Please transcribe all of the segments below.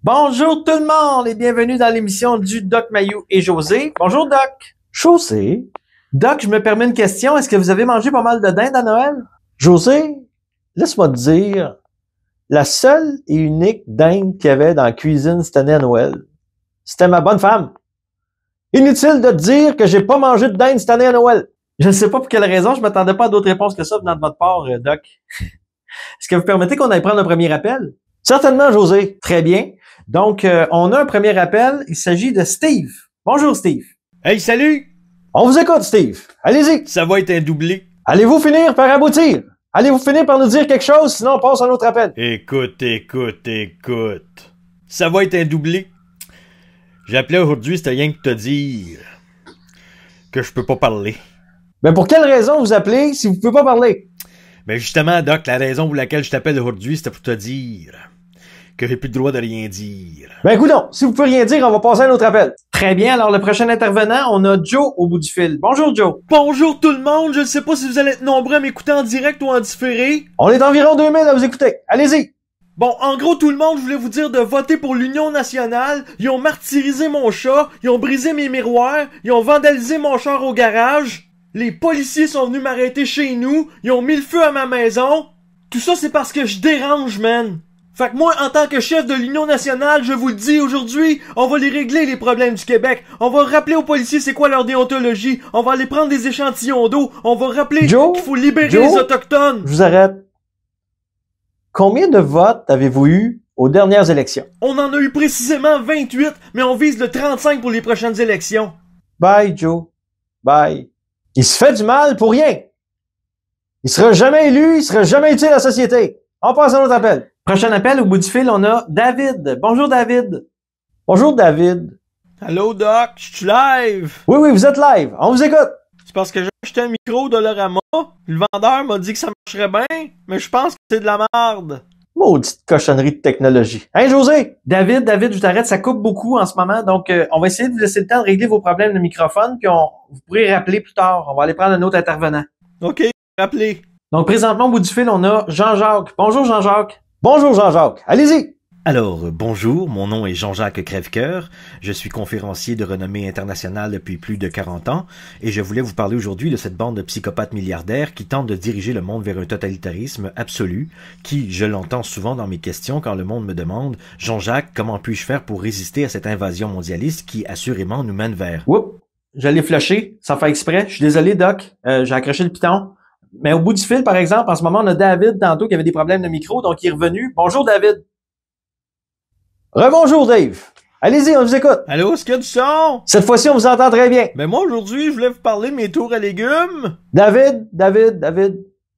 Bonjour tout le monde et bienvenue dans l'émission du Doc Mayou et José. Bonjour Doc. José, Doc, je me permets une question. Est-ce que vous avez mangé pas mal de dinde à Noël? José, laisse-moi te dire, la seule et unique dinde qu'il y avait dans la cuisine cette année à Noël, c'était ma bonne femme. Inutile de te dire que j'ai pas mangé de dinde cette année à Noël. Je ne sais pas pour quelle raison, je m'attendais pas à d'autres réponses que ça venant de votre part, Doc. Est-ce que vous permettez qu'on aille prendre un premier appel? Certainement, José. Très bien. Donc, on a un premier appel. Il s'agit de Steve. Bonjour Steve. Hey, salut! On vous écoute, Steve. Allez-y. Ça va être un doublé. Allez-vous finir par aboutir? Allez-vous finir par nous dire quelque chose, sinon on passe à un autre appel. Écoute. Ça va être un doublé. J'appelais aujourd'hui, c'était rien que te dire que je peux pas parler. Mais pour quelle raison vous appelez si vous pouvez pas parler? Ben justement, Doc, la raison pour laquelle je t'appelle aujourd'hui, c'était pour te dire que j'ai plus le droit de rien dire. Ben écoutons, si vous pouvez rien dire, on va passer à un autre appel. Très bien. Alors, le prochain intervenant, on a Joe au bout du fil. Bonjour Joe. Bonjour tout le monde, je ne sais pas si vous allez être nombreux à m'écouter en direct ou en différé. On est environ 2000 à vous écouter. Allez-y. Bon, en gros, tout le monde, je voulais vous dire de voter pour l'Union nationale. Ils ont martyrisé mon chat, ils ont brisé mes miroirs, ils ont vandalisé mon char au garage. Les policiers sont venus m'arrêter chez nous, ils ont mis le feu à ma maison. Tout ça, c'est parce que je dérange, man. Fait que moi, en tant que chef de l'Union nationale, je vous le dis aujourd'hui, on va les régler les problèmes du Québec. On va rappeler aux policiers c'est quoi leur déontologie. On va aller prendre des échantillons d'eau. On va rappeler Joe, qu'il faut libérer Joe, les Autochtones. Je vous arrête. Combien de votes avez-vous eu aux dernières élections? On en a eu précisément 28, mais on vise le 35 pour les prochaines élections. Bye, Joe. Bye. Il se fait du mal pour rien. Il sera jamais élu, il sera jamais utile à la société. On passe à notre appel. Prochain appel au bout du fil, on a David. Bonjour David. Bonjour, David. Allô, Doc, je suis live. Oui, vous êtes live. On vous écoute. C'est parce que j'ai acheté un micro de Dollarama. Le vendeur m'a dit que ça marcherait bien, mais je pense que c'est de la merde. Maudite cochonnerie de technologie. Hein, José? David, je t'arrête, ça coupe beaucoup en ce moment, donc on va essayer de vous laisser le temps de régler vos problèmes de microphone, puis vous pourrez rappeler plus tard. On va aller prendre un autre intervenant. OK, rappelez. Donc présentement, au bout du fil, on a Jean-Jacques. Bonjour Jean-Jacques. Bonjour, Jean-Jacques. Allez-y. Alors, bonjour, mon nom est Jean-Jacques Crèvecoeur, je suis conférencier de renommée internationale depuis plus de 40 ans, et je voulais vous parler aujourd'hui de cette bande de psychopathes milliardaires qui tentent de diriger le monde vers un totalitarisme absolu, qui, je l'entends souvent dans mes questions quand le monde me demande « Jean-Jacques, comment puis-je faire pour résister à cette invasion mondialiste qui, assurément, nous mène vers... » Oups, j'allais flusher, sans faire exprès. Je suis désolé, Doc, j'ai accroché le piton. Mais au bout du fil, par exemple, en ce moment, on a David tantôt qui avait des problèmes de micro, donc il est revenu. Bonjour David. Rebonjour, Dave. Allez-y, on vous écoute. Allô, est-ce qu'il y a du son? Cette fois-ci, on vous entend très bien. Ben moi, aujourd'hui, je voulais vous parler de mes tours à légumes. David.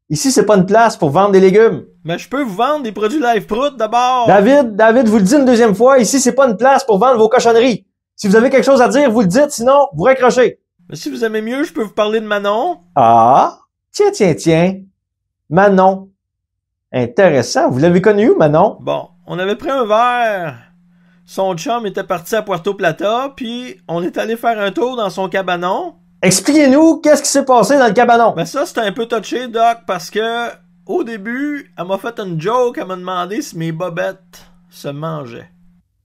Ici, c'est pas une place pour vendre des légumes. Mais je peux vous vendre des produits Live Prout d'abord. David, vous le dites une deuxième fois. Ici, c'est pas une place pour vendre vos cochonneries. Si vous avez quelque chose à dire, vous le dites, sinon, vous raccrochez. Mais si vous aimez mieux, je peux vous parler de Manon. Ah, tiens. Manon. Intéressant. Vous l'avez connu où, Manon? Bon, on avait pris un verre. Son chum était parti à Puerto Plata, puis on est allé faire un tour dans son cabanon. Expliquez-nous qu'est-ce qui s'est passé dans le cabanon. Ben ça, c'était un peu touché, Doc, parce que au début, elle m'a fait une joke, elle m'a demandé si mes bobettes se mangeaient.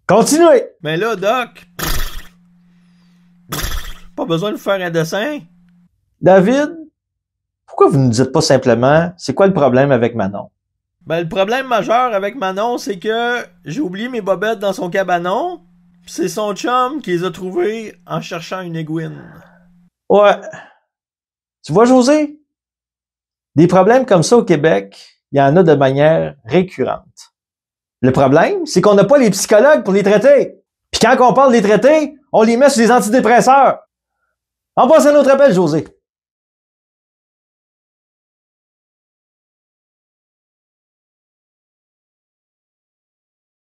Continuez. Mais là, Doc, pas besoin de vous faire un dessin. David, pourquoi vous ne nous dites pas simplement c'est quoi le problème avec Manon? Ben, le problème majeur avec Manon, c'est que j'ai oublié mes bobettes dans son cabanon. C'est son chum qui les a trouvées en cherchant une aiguine. Ouais. Tu vois, José? Des problèmes comme ça au Québec, il y en a de manière récurrente. Le problème, c'est qu'on n'a pas les psychologues pour les traiter. Puis quand on parle des traiter, on les met sur des antidépresseurs. On passe à notre appel, José.